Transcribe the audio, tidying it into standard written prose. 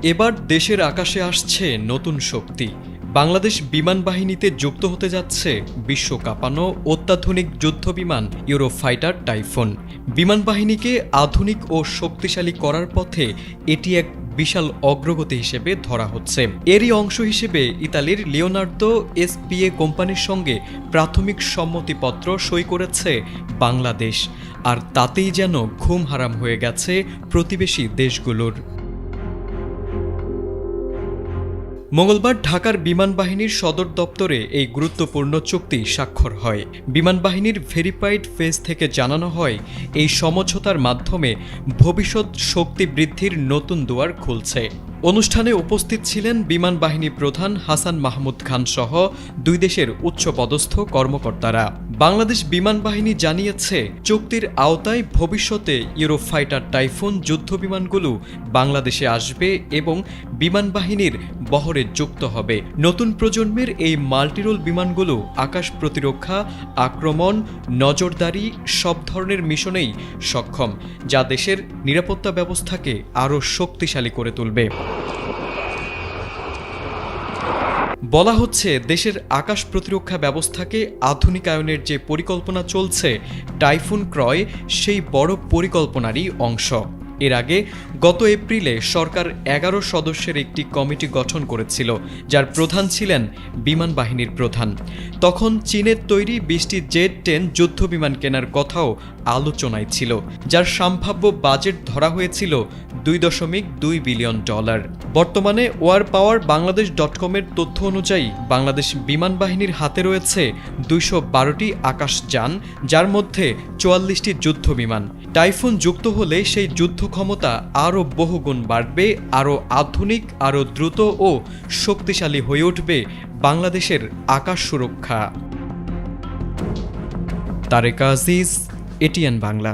এবার দেশের আকাশে আসছে নতুন শক্তি। বাংলাদেশ বিমান বাহিনীতে যুক্ত হতে যাচ্ছে বিশ্ব কাঁপানো অত্যাধুনিক যুদ্ধবিমান ইউরোফাইটার টাইফুন। বিমান বাহিনীকে আধুনিক ও শক্তিশালী করার পথে এটি এক বিশাল অগ্রগতি হিসেবে ধরা হচ্ছে। এরই অংশ হিসেবে ইতালির লিওনার্দো এসপিএ কোম্পানির সঙ্গে প্রাথমিক সম্মতিপত্র সই করেছে বাংলাদেশ। আর তাতেই যেন ঘুম হারাম হয়ে গেছে প্রতিবেশী দেশগুলোর। মঙ্গলবার ঢাকার বিমান বাহিনীর সদর দপ্তরে এই গুরুত্বপূর্ণ চুক্তি স্বাক্ষর হয়। বিমান বাহিনীর ভেরিফাইড ফেজ থেকে জানানো হয়, এই সমঝোতার মাধ্যমে ভবিষ্যৎ শক্তি বৃদ্ধির নতুন দুয়ার খুলছে। অনুষ্ঠানে উপস্থিত ছিলেন বিমান বাহিনী প্রধান হাসান মাহমুদ খান সহ দুই দেশের উচ্চপদস্থ কর্মকর্তারা। বাংলাদেশ বিমান বাহিনী জানিয়েছে, চুক্তির আওতায় ভবিষ্যতে ইউরোফাইটার টাইফুন যুদ্ধবিমানগুলো বাংলাদেশে আসবে এবং বিমান বাহিনীর বহরে যুক্ত হবে। নতুন প্রজন্মের এই মাল্টিরোল বিমানগুলো আকাশ প্রতিরক্ষা, আক্রমণ, নজরদারি সব ধরনের মিশনেই সক্ষম, যা দেশের নিরাপত্তা ব্যবস্থাকে আরও শক্তিশালী করে তুলবে। বলা হচ্ছে, দেশের আকাশ প্রতিরক্ষা ব্যবস্থাকে আধুনিকায়নের যে পরিকল্পনা চলছে, টাইফুন ক্রয় সেই বড় পরিকল্পনারই অংশ। এর আগে গত এপ্রিলে সরকার 11 সদস্যের একটি কমিটি গঠন করেছিল, যার প্রধান ছিলেন বিমান বাহিনীর প্রধান। তখন চীনের তৈরি 20টি জেড-10 যুদ্ধবিমান কেনার কথাও আলোচনায় ছিল, যার সম্ভাব্য বাজেট ধরা হয়েছিল $2.2 বিলিয়ন। বর্তমানে ওয়ার পাওয়ার বাংলাদেশ.কমের তথ্য অনুযায়ী বাংলাদেশ বিমান বাহিনীর হাতে রয়েছে 212টি আকাশযান, যার মধ্যে 44টি যুদ্ধবিমান। টাইফুন যুক্ত হলে সেই যুদ্ধ ক্ষমতা আরও বহুগুণ বাড়বে, আরও আধুনিক, আরও দ্রুত ও শক্তিশালী হয়ে উঠবে বাংলাদেশের আকাশ সুরক্ষা। তারেক আজিজ, এটিএন বাংলা।